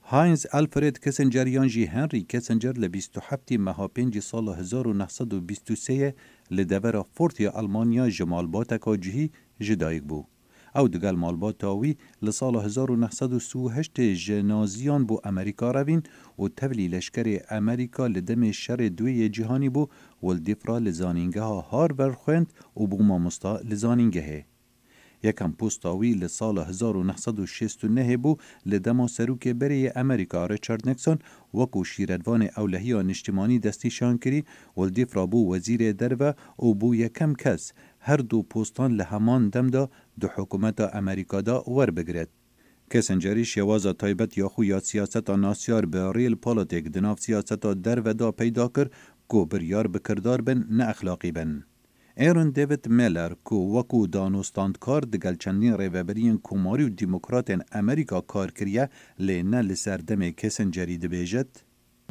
هاینز الفرد کسنجر یانجی هنری کسنجر ل 27 مها 5 سال 1923 لدور فورتیا آلمانیا جمالباتکا جهی جدایک بو. او دگل مالباتاوی لسال 1938 جنازیان بو امریکا روین و تولی لشکر امریکا لدم شر دوی جهانی بو والدفرا لزانینگه ها هارور خوند و بو مامستا لزانینگه. یکم پوستاوی لسال 1969 بو لدما سروک بری امریکا ریچارد نیکسون وکو شیردوان اولهی نشتمانی دستی شان کری والدفرا بو وزیر درو و بو یکم کس هر دو پوستان لهمان دم دا دو حکومت امریکا دا ور بگرد. کسنجری شوازا تایبت یا خو یا سیاست ناسیار به ریل پالیتیک دناف سیاست درو دا پیدا کر کو بریار بکردار بن نه اخلاقی بن. ایرون دیوید میلر کو وکو دانوستاندکار دگل چندین ریوبرین کوماری و دیموکراتین امریکا کار کریه لینه لسردم کسنجری دبیجت.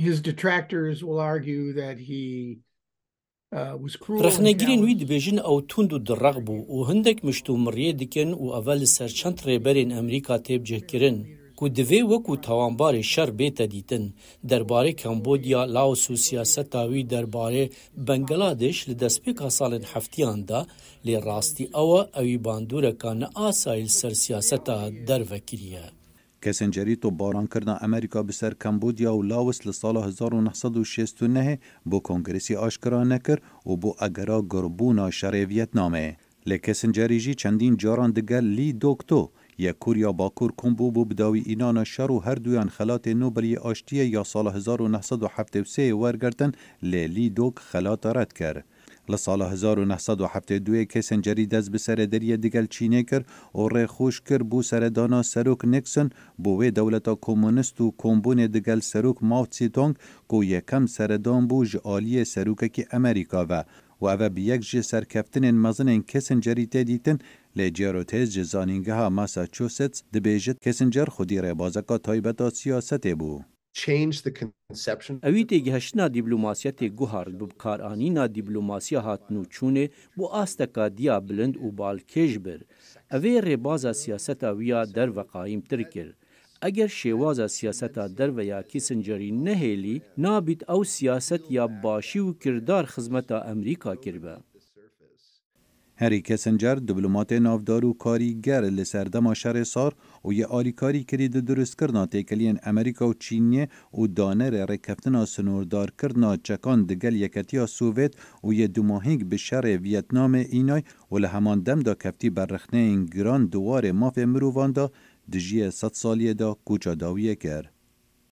His detractors will argue that he was cruel and رخنگرین وی callous. دبیجن او توندو درق بو و هندک مشتو مریه دکن و اول سرچند ریبرین امریکا تیب جه کرن کو دوی وکو توانبار شر بیتا دیتن درباره کمبودیا لاوس و سیاستاوی درباره بنگلادش لدسپیکا سالن هفتیان دا لی راستی اوی باندورکان آسایل سر سیاستا در وکریه. کسنجری تو باران کردن امریکا بسر کمبودیا و لاوس لسال 1969 بو کنگرسی آشکرا نکر و بو اگرا گربونا شر ویتنامه. لکسنجری جی چندین جاران دگل لی دوکتو یا کوریا باکور کمبو بو بداوی اینانا شر و هر دویان خلات نوبلی آشتیه یا سال 1973 ورگردن لی دوک خلات رد کرد. لسال 1972 کسنجری دست به سر دریه دیگل چینه کر و ری خوش کر بو سردانا سروک نیکسون بوی دولتا کمونست و کمبون دیگل سروک ماو تسی تونگ کو یکم سردان بو جعالی سروک کی امریکا و اوه بیک جه سرکفتن مزن کسنجری تدیتن لجیروتیز جزانینگه ها ماساچوستس دبیجت کسنجر خودی ربازکا تایبتا سیاست بو. change the conception. اوی تیگهشنا دیپلوماسیت گوهر ببکارانینا دیپلوماسیا هاتنو چونه بو آستکا دیا بلند و بالکیج بر. اوی ربازا سیاستا ویا در و قایم ترکر. اگر شوازا سیاستا در و یا کسنجری نهیلی نابید او سیاست یا باشی و کردار خدمتا امریکا کربه. هری کسنجر دیپلمات نافدار و کاریگر لسردما شر سار و یه آلیکاری کرید درست کرنا تیکلین امریکا و چینیه و دانر رکفتنا سنوردار کرنا چکان دگل یکتیا سوویت و یه دوماهنگ به شر ویتنام اینای و لهمان دم دا کفتی بررخنه این گران دوار ماف مرووان دا دجیه 100 سالیه دا کوچا داویه کر.